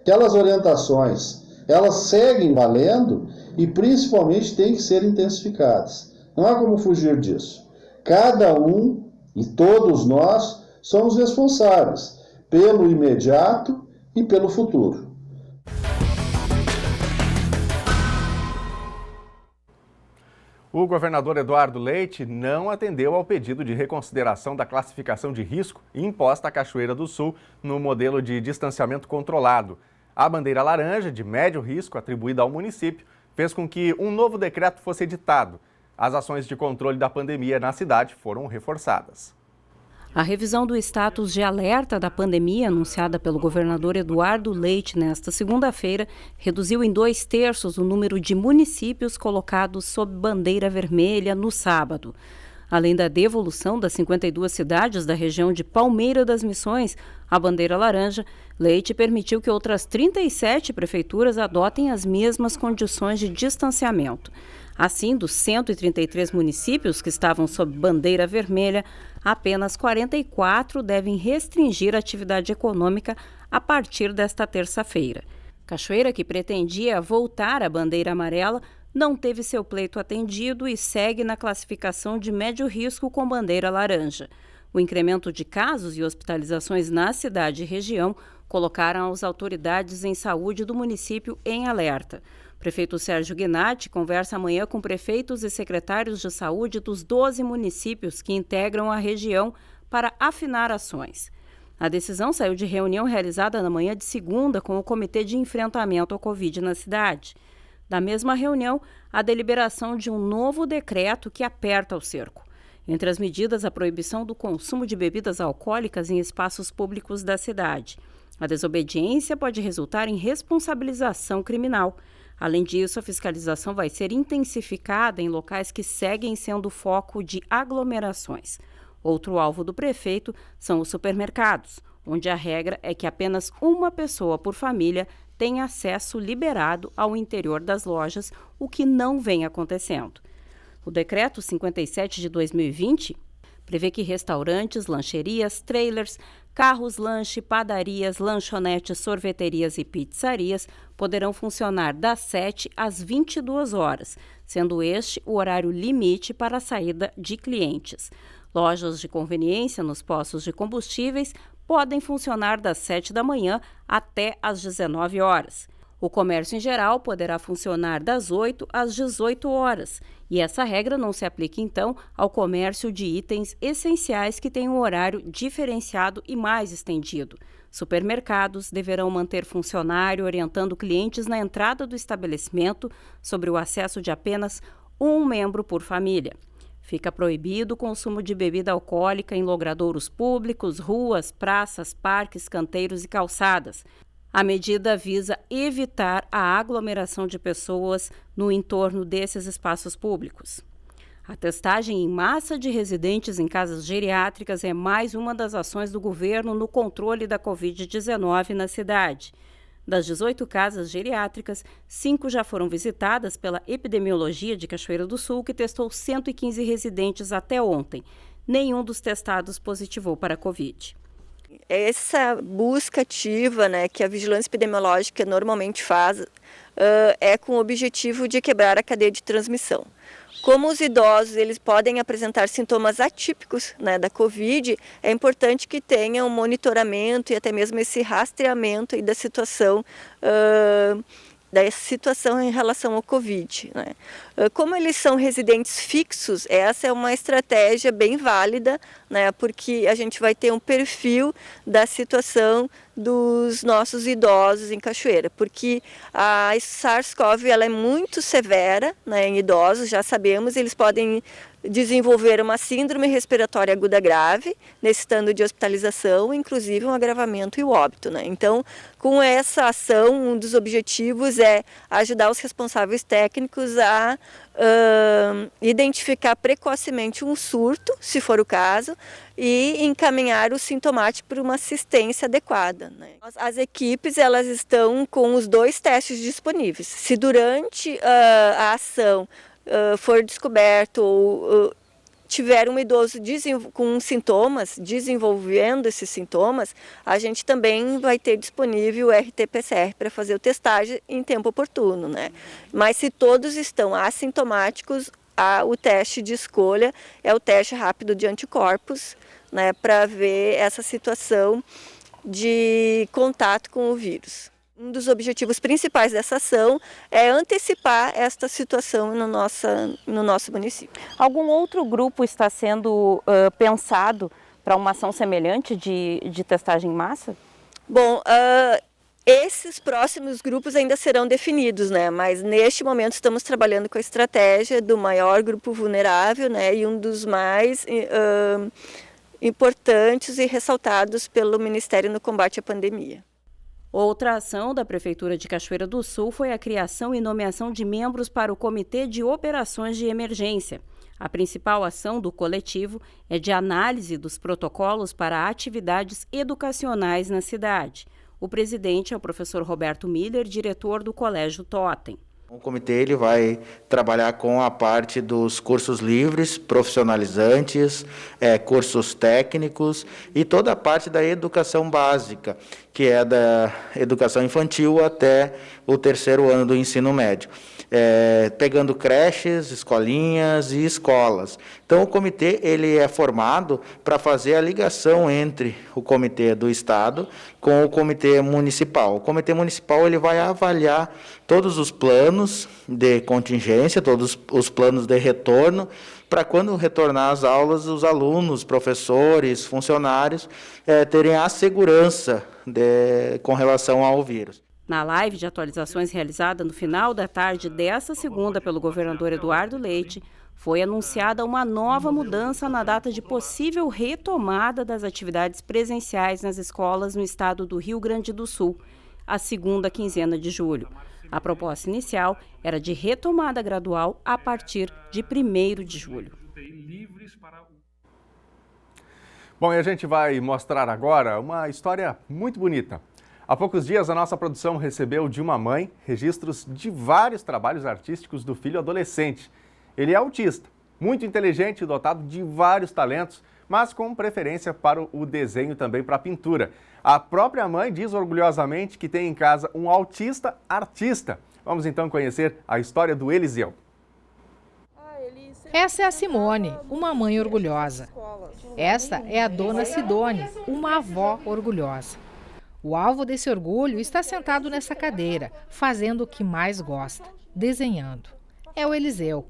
Aquelas orientações, elas seguem valendo e principalmente têm que ser intensificadas. Não há como fugir disso. Cada um e todos nós somos responsáveis pelo imediato e pelo futuro. O governador Eduardo Leite não atendeu ao pedido de reconsideração da classificação de risco imposta à Cachoeira do Sul no modelo de distanciamento controlado. A bandeira laranja, de médio risco, atribuída ao município, fez com que um novo decreto fosse editado. As ações de controle da pandemia na cidade foram reforçadas. A revisão do status de alerta da pandemia, anunciada pelo governador Eduardo Leite nesta segunda-feira, reduziu em 2/3 o número de municípios colocados sob bandeira vermelha no sábado. Além da devolução das 52 cidades da região de Palmeira das Missões à bandeira laranja, Leite permitiu que outras 37 prefeituras adotem as mesmas condições de distanciamento. Assim, dos 133 municípios que estavam sob bandeira vermelha, apenas 44 devem restringir a atividade econômica a partir desta terça-feira. Cachoeira, que pretendia voltar à bandeira amarela, não teve seu pleito atendido e segue na classificação de médio risco com bandeira laranja. O incremento de casos e hospitalizações na cidade e região colocaram as autoridades em saúde do município em alerta. O prefeito Sérgio Gnatti conversa amanhã com prefeitos e secretários de saúde dos 12 municípios que integram a região para afinar ações. A decisão saiu de reunião realizada na manhã de segunda com o Comitê de Enfrentamento ao Covid na cidade. Da mesma reunião, a deliberação de um novo decreto que aperta o cerco. Entre as medidas, a proibição do consumo de bebidas alcoólicas em espaços públicos da cidade. A desobediência pode resultar em responsabilização criminal. Além disso, a fiscalização vai ser intensificada em locais que seguem sendo foco de aglomerações. Outro alvo do prefeito são os supermercados, onde a regra é que apenas uma pessoa por família tem acesso liberado ao interior das lojas, o que não vem acontecendo. O Decreto 57 de 2020 prevê que restaurantes, lancherias, trailers, carros-lanche, padarias, lanchonetes, sorveterias e pizzarias poderão funcionar das 7 às 22 horas, sendo este o horário limite para a saída de clientes. Lojas de conveniência nos postos de combustíveis podem funcionar das 7 da manhã até às 19 horas. O comércio em geral poderá funcionar das 8 às 18 horas. E essa regra não se aplica, então, ao comércio de itens essenciais que têm um horário diferenciado e mais estendido. Supermercados deverão manter funcionário orientando clientes na entrada do estabelecimento sobre o acesso de apenas um membro por família. Fica proibido o consumo de bebida alcoólica em logradouros públicos, ruas, praças, parques, canteiros e calçadas. A medida visa evitar a aglomeração de pessoas no entorno desses espaços públicos. A testagem em massa de residentes em casas geriátricas é mais uma das ações do governo no controle da Covid-19 na cidade. Das 18 casas geriátricas, 5 já foram visitadas pela Epidemiologia de Cachoeira do Sul, que testou 115 residentes até ontem. Nenhum dos testados positivou para a Covid. Essa busca ativa, né, que a vigilância epidemiológica normalmente faz, é com o objetivo de quebrar a cadeia de transmissão. Como os idosos eles podem apresentar sintomas atípicos, né, da Covid, é importante que tenha um monitoramento e até mesmo esse rastreamento aí da situação em relação ao Covid, né? Como eles são residentes fixos, essa é uma estratégia bem válida, né? Porque a gente vai ter um perfil da situação dos nossos idosos em Cachoeira, porque a SARS-CoV ela é muito severa, né, em idosos, já sabemos, eles podem desenvolver uma síndrome respiratória aguda grave, necessitando de hospitalização, inclusive um agravamento e o óbito, né? Então, com essa ação, um dos objetivos é ajudar os responsáveis técnicos a identificar precocemente um surto, se for o caso, e encaminhar o sintomático para uma assistência adequada, né? As equipes elas estão com os 2 testes disponíveis. Se durante a ação for descoberto ou tiver um idoso com sintomas, desenvolvendo esses sintomas, a gente também vai ter disponível o RT-PCR para fazer o testagem em tempo oportuno, né? Mas se todos estão assintomáticos, o teste de escolha é o teste rápido de anticorpos, né, para ver essa situação de contato com o vírus. Um dos objetivos principais dessa ação é antecipar esta situação no nosso município. Algum outro grupo está sendo pensado para uma ação semelhante de testagem em massa? Bom, esses próximos grupos ainda serão definidos, né? Mas neste momento estamos trabalhando com a estratégia do maior grupo vulnerável, né? E um dos mais importantes e ressaltados pelo Ministério no combate à pandemia. Outra ação da Prefeitura de Cachoeira do Sul foi a criação e nomeação de membros para o Comitê de Operações de Emergência. A principal ação do coletivo é de análise dos protocolos para atividades educacionais na cidade. O presidente é o professor Roberto Miller, diretor do Colégio Totem. O comitê ele vai trabalhar com a parte dos cursos livres, profissionalizantes, cursos técnicos e toda a parte da educação básica, que é da educação infantil até o 3º ano do ensino médio. Pegando creches, escolinhas e escolas. Então, o comitê ele é formado para fazer a ligação entre o comitê do Estado com o comitê municipal. O comitê municipal ele vai avaliar todos os planos de contingência, todos os planos de retorno, para quando retornar às aulas, os alunos, professores, funcionários terem a segurança com relação ao vírus. Na live de atualizações realizada no final da tarde desta segunda pelo governador Eduardo Leite, foi anunciada uma nova mudança na data de possível retomada das atividades presenciais nas escolas no estado do Rio Grande do Sul, a segunda quinzena de julho. A proposta inicial era de retomada gradual a partir de 1º de julho. Bom, e a gente vai mostrar agora uma história muito bonita. Há poucos dias, a nossa produção recebeu de uma mãe registros de vários trabalhos artísticos do filho adolescente. Ele é autista, muito inteligente e dotado de vários talentos, mas com preferência para o desenho e também para a pintura. A própria mãe diz orgulhosamente que tem em casa um autista artista. Vamos então conhecer a história do Eliseu. Essa é a Simone, uma mãe orgulhosa. Esta é a dona Sidone, uma avó orgulhosa. O alvo desse orgulho está sentado nessa cadeira, fazendo o que mais gosta, desenhando. É o Eliseu,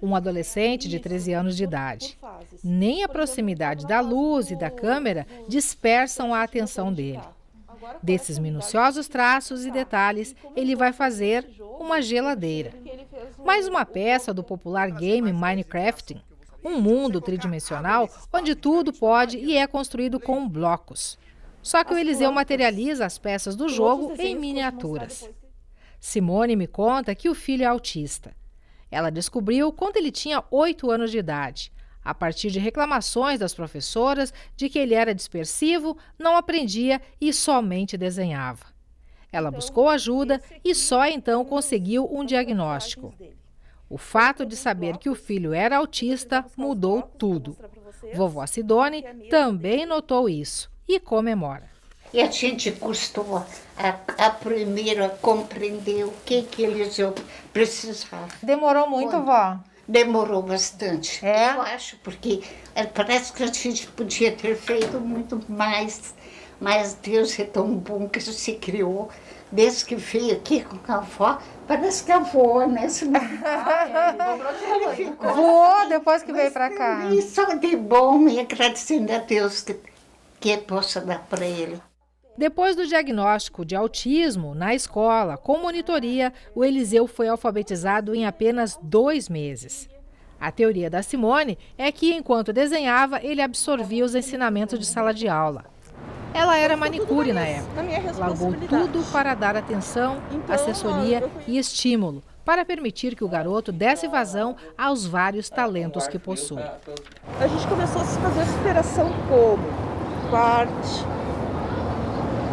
um adolescente de 13 anos de idade. Nem a proximidade da luz e da câmera dispersam a atenção dele. Desses minuciosos traços e detalhes, ele vai fazer uma geladeira. Mais uma peça do popular game Minecraft. Um mundo tridimensional onde tudo pode e é construído com blocos. Só que o Eliseu materializa as peças do jogo em miniaturas. Simone me conta que o filho é autista. Ela descobriu quando ele tinha 8 anos de idade, a partir de reclamações das professoras de que ele era dispersivo, não aprendia e somente desenhava. Ela buscou ajuda e só então conseguiu um diagnóstico. O fato de saber que o filho era autista mudou tudo. Vovó Sidone também notou isso e comemora. E a gente custou a primeira compreender o que eles precisavam. Demorou muito, vó? Demorou bastante. Eu acho, porque parece que a gente podia ter feito muito mais, mas Deus é tão bom que se criou. Desde que veio aqui com a avó, parece que a avó, né? Voou depois que veio para cá. Só de bom e agradecendo a Deus que possa dar para ele. Depois do diagnóstico de autismo na escola, com monitoria, o Eliseu foi alfabetizado em apenas 2 meses. A teoria da Simone é que, enquanto desenhava, ele absorvia os ensinamentos de sala de aula. Ela era manicure na época. Largou tudo para dar atenção, assessoria e estímulo, para permitir que o garoto desse vazão aos vários talentos que possui. A gente começou a fazer a superação como? Com a arte.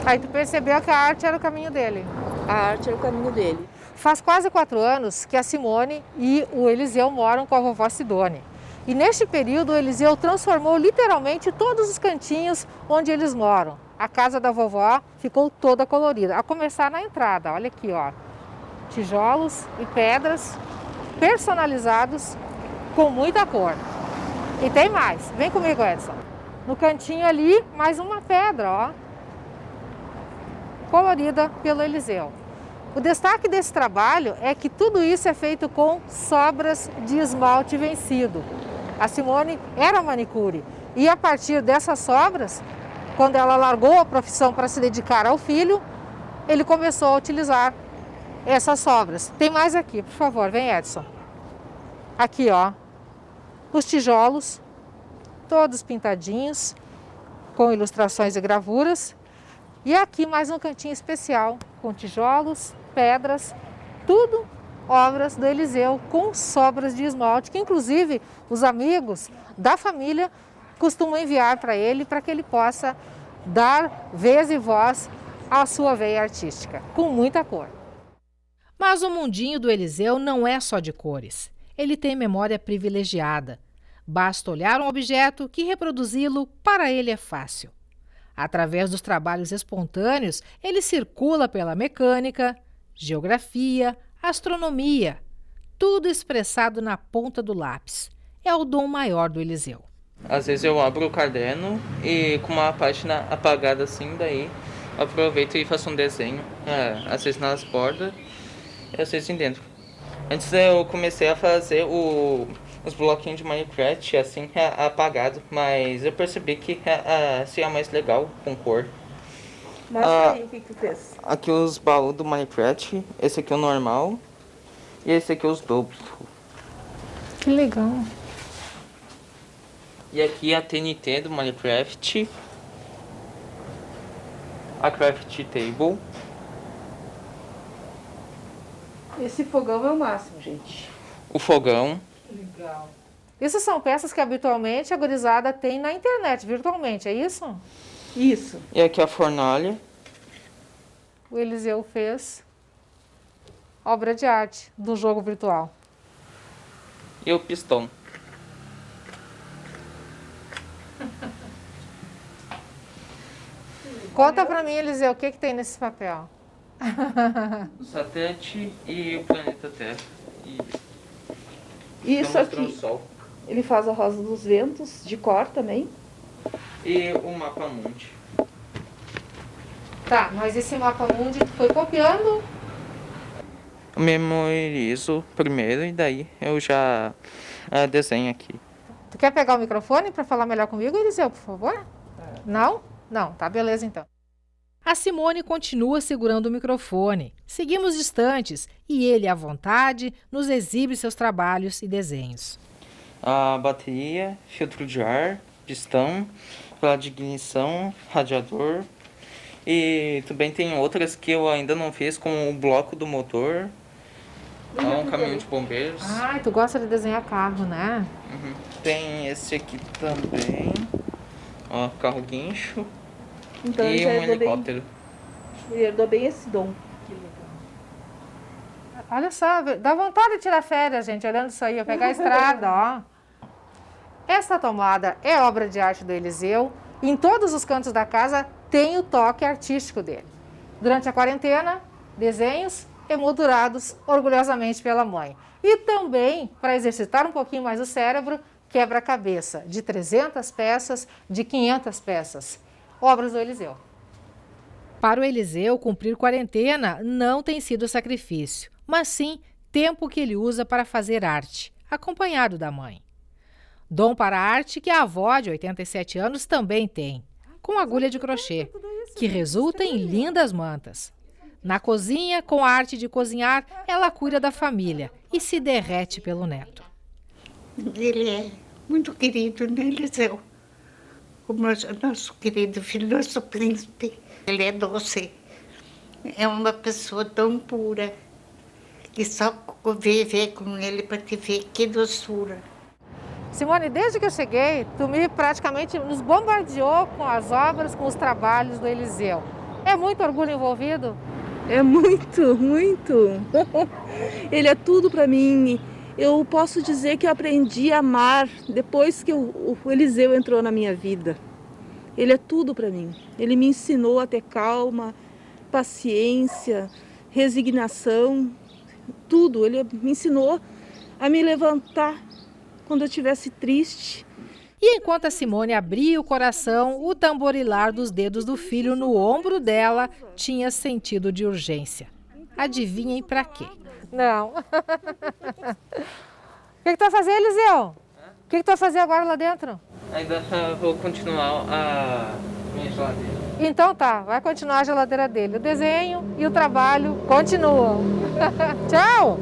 Aí tu percebeu que a arte era o caminho dele? A arte era o caminho dele. Faz quase 4 anos que a Simone e o Eliseu moram com a vovó Sidone. E neste período o Eliseu transformou literalmente todos os cantinhos onde eles moram. A casa da vovó ficou toda colorida, a começar na entrada, olha aqui, ó. Tijolos e pedras personalizados com muita cor. E tem mais, vem comigo, Edson. No cantinho ali, mais uma pedra, ó, colorida pelo Eliseu. O destaque desse trabalho é que tudo isso é feito com sobras de esmalte vencido. A Simone era manicure e a partir dessas sobras, quando ela largou a profissão para se dedicar ao filho, ele começou a utilizar essas sobras. Tem mais aqui, por favor, vem, Edson. Aqui, ó, os tijolos, todos pintadinhos, com ilustrações e gravuras. E aqui mais um cantinho especial, com tijolos, pedras, tudo obras do Eliseu, com sobras de esmalte, que inclusive os amigos da família costumam enviar para ele, para que ele possa dar vez e voz à sua veia artística, com muita cor. Mas o mundinho do Eliseu não é só de cores. Ele tem memória privilegiada. Basta olhar um objeto que reproduzi-lo para ele é fácil. Através dos trabalhos espontâneos, ele circula pela mecânica, geografia, astronomia, tudo expressado na ponta do lápis. É o dom maior do Eliseu. Às vezes eu abro o caderno e com uma página apagada assim, daí aproveito e faço um desenho, às vezes nas bordas e às vezes em dentro. Antes eu comecei a fazer os bloquinhos de Minecraft assim, apagado, mas eu percebi que assim é mais legal com cor. Mostra aí o que tu fez. Aqui os baús do Minecraft, esse aqui é o normal e esse aqui é os dobros. Que legal. E aqui a TNT do Minecraft, a Craft Table. Esse fogão é o máximo, gente. O fogão. Legal. Isso são peças que habitualmente a gurizada tem na internet, virtualmente, é isso? Isso. E aqui a fornalha. O Eliseu fez obra de arte do jogo virtual. E o pistão. Conta pra mim, Eliseu, o que tem nesse papel? O satélite e o planeta Terra. E isso aqui, o Sol. Ele faz a Rosa dos Ventos, de cor também. E o mapa mundi. Tá, mas esse mapa mundi tu foi copiando? Eu memorizo primeiro e daí eu já desenho aqui. Tu quer pegar o microfone para falar melhor comigo, Eliseu, por favor? Não? Não, tá, beleza então. A Simone continua segurando o microfone. Seguimos distantes e ele, à vontade, nos exibe seus trabalhos e desenhos. a bateria, filtro de ar, pistão, vela de ignição, radiador. E também tem outras que eu ainda não fiz, como o bloco do motor, um caminhão de bombeiros. Ah, tu gosta de desenhar carro, né? Uhum. Tem esse aqui também, ó, carro guincho, Então, e um helicóptero. Ele herdou bem esse dom. Olha só, dá vontade de tirar férias, gente, olhando isso aí, pegar a estrada, ó. Essa tomada é obra de arte do Eliseu. Em todos os cantos da casa tem o toque artístico dele. Durante a quarentena, desenhos emoldurados orgulhosamente pela mãe. E também, para exercitar um pouquinho mais o cérebro, quebra-cabeça de 300 peças, de 500 peças. Obras do Eliseu. Para o Eliseu, cumprir quarentena não tem sido sacrifício, mas sim tempo que ele usa para fazer arte, acompanhado da mãe. Dom para a arte que a avó, de 87 anos, também tem, com agulha de crochê, que resulta em lindas mantas. Na cozinha, com a arte de cozinhar, ela cuida da família e se derrete pelo neto. Ele é muito querido, né, Eliseu? O nosso querido filho, nosso príncipe. Ele é doce. É uma pessoa tão pura que só viver com ele para te ver que doçura. Simone, desde que eu cheguei, tu praticamente nos bombardeou com as obras, com os trabalhos do Eliseu. É muito orgulho envolvido? É muito, muito. Ele é tudo para mim. Eu posso dizer que eu aprendi a amar depois que o Eliseu entrou na minha vida. Ele é tudo para mim. Ele me ensinou a ter calma, paciência, resignação, tudo. Ele me ensinou a me levantar quando eu estivesse triste. E enquanto a Simone abria o coração, o tamborilar dos dedos do filho no ombro dela tinha sentido de urgência. Adivinhem para quê? Não. O que tu vai fazer, Eliseu? O que tu vai fazer agora lá dentro? Ainda vou continuar a minha geladeira. Então tá, vai continuar a geladeira dele. O desenho e o trabalho continuam. Tchau!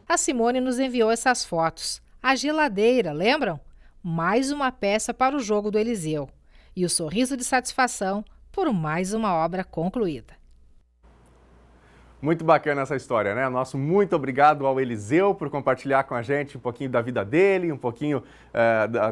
A Simone nos enviou essas fotos. A geladeira, lembram? Mais uma peça para o jogo do Eliseu. E o sorriso de satisfação por mais uma obra concluída. Muito bacana essa história, né? Nosso muito obrigado ao Eliseu por compartilhar com a gente um pouquinho da vida dele, um pouquinho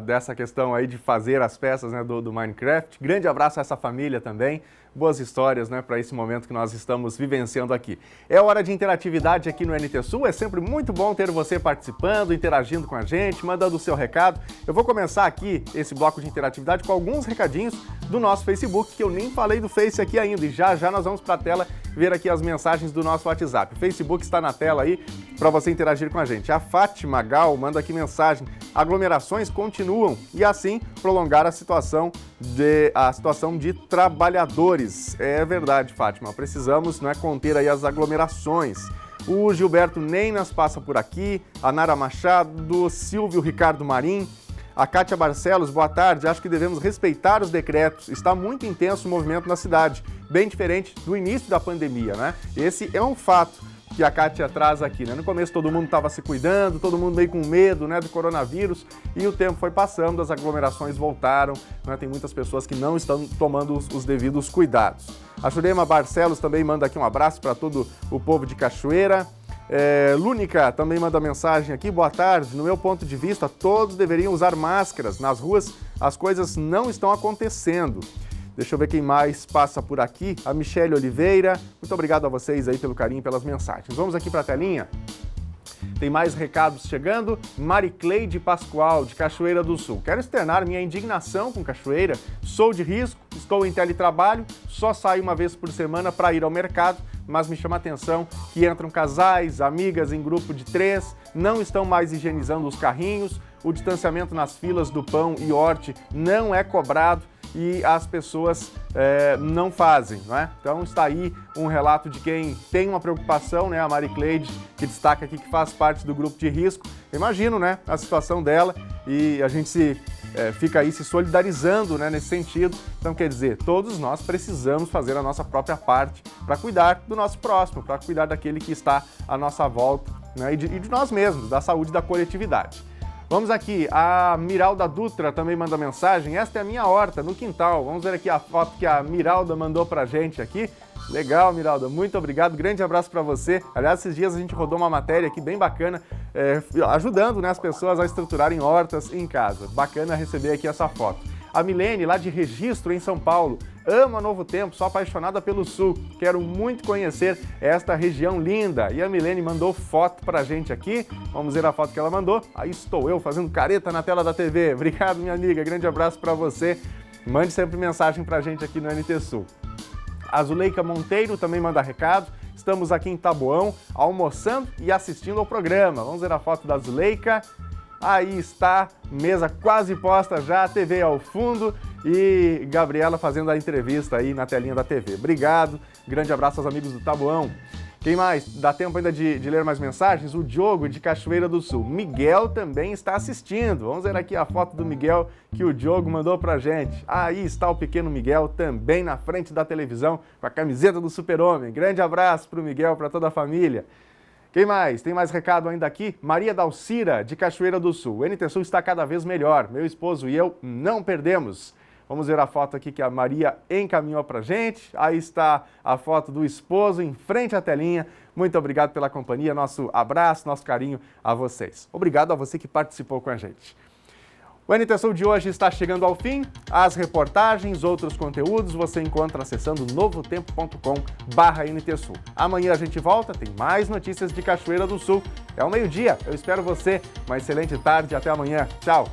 dessa questão aí de fazer as peças, né, do Minecraft. Grande abraço a essa família também. Boas histórias, né, para esse momento que nós estamos vivenciando aqui. É hora de interatividade aqui no NT Sul. É sempre muito bom ter você participando, interagindo com a gente, mandando o seu recado. Eu vou começar aqui esse bloco de interatividade com alguns recadinhos do nosso Facebook, que eu nem falei do Face aqui ainda. E já nós vamos para a tela ver aqui as mensagens do nosso WhatsApp. O Facebook está na tela aí para você interagir com a gente. A Fátima Gal manda aqui mensagem: aglomerações continuam e assim prolongar a situação de trabalhadores. É verdade, Fátima, precisamos, né, conter aí as aglomerações. O Gilberto Neinas passa por aqui, a Nara Machado, Silvio Ricardo Marim, a Kátia Barcelos, boa tarde. Acho que devemos respeitar os decretos. Está muito intenso o movimento na cidade, bem diferente do início da pandemia, né? Esse é um fato que a Kátia traz aqui, né? No começo todo mundo estava se cuidando, todo mundo meio com medo, né, do coronavírus, e o tempo foi passando, as aglomerações voltaram, né? Tem muitas pessoas que não estão tomando os devidos cuidados. A Jurema Barcelos também manda aqui um abraço para todo o povo de Cachoeira. Lúnica também manda mensagem aqui: boa tarde, no meu ponto de vista todos deveriam usar máscaras, nas ruas as coisas não estão acontecendo. Deixa eu ver quem mais passa por aqui. A Michele Oliveira. Muito obrigado a vocês aí pelo carinho, pelas mensagens. Vamos aqui para a telinha. Tem mais recados chegando. Maricleide Pascoal, de Cachoeira do Sul. Quero externar minha indignação com Cachoeira. Sou de risco, estou em teletrabalho, só saio uma vez por semana para ir ao mercado, mas me chama a atenção que entram casais, amigas em grupo de 3, não estão mais higienizando os carrinhos, o distanciamento nas filas do pão e horte não é cobrado e as pessoas não fazem, não é? Então está aí um relato de quem tem uma preocupação, né? A Maricleide, que destaca aqui que faz parte do grupo de risco. Imagino, né, a situação dela, e a gente fica aí se solidarizando, né, nesse sentido. Então, quer dizer, todos nós precisamos fazer a nossa própria parte para cuidar do nosso próximo, para cuidar daquele que está à nossa volta, né, e de nós mesmos, da saúde da coletividade. Vamos aqui, a Miralda Dutra também manda mensagem. Esta é a minha horta, no quintal. Vamos ver aqui a foto que a Miralda mandou pra gente aqui. Legal, Miralda, muito obrigado. Grande abraço para você. Aliás, esses dias a gente rodou uma matéria aqui bem bacana, ajudando, né, as pessoas a estruturarem hortas em casa. Bacana receber aqui essa foto. A Milene, lá de Registro, em São Paulo. Ama Novo Tempo, sou apaixonada pelo Sul. Quero muito conhecer esta região linda. E a Milene mandou foto pra gente aqui. Vamos ver a foto que ela mandou. Aí estou eu fazendo careta na tela da TV. Obrigado, minha amiga. Grande abraço para você. Mande sempre mensagem pra gente aqui no NT Sul. A Zuleika Monteiro também manda recado. Estamos aqui em Taboão, almoçando e assistindo ao programa. Vamos ver a foto da Zuleika. Aí está, mesa quase posta já, a TV ao fundo e Gabriela fazendo a entrevista aí na telinha da TV. Obrigado, grande abraço aos amigos do Taboão. Quem mais? Dá tempo ainda de ler mais mensagens? O Diogo, de Cachoeira do Sul. Miguel também está assistindo. Vamos ver aqui a foto do Miguel que o Diogo mandou pra gente. Aí está o pequeno Miguel também na frente da televisão com a camiseta do Super-Homem. Grande abraço pro Miguel, para toda a família. Quem mais? Tem mais recado ainda aqui? Maria Dalcira, de Cachoeira do Sul. O NT Sul está cada vez melhor. Meu esposo e eu não perdemos. Vamos ver a foto aqui que a Maria encaminhou pra gente. Aí está a foto do esposo em frente à telinha. Muito obrigado pela companhia, nosso abraço, nosso carinho a vocês. Obrigado a você que participou com a gente. O NT Sul de hoje está chegando ao fim. As reportagens, outros conteúdos você encontra acessando novotempo.com/NT Sul. Amanhã a gente volta, tem mais notícias de Cachoeira do Sul. É ao meio-dia. Eu espero você. Uma excelente tarde. Até amanhã. Tchau.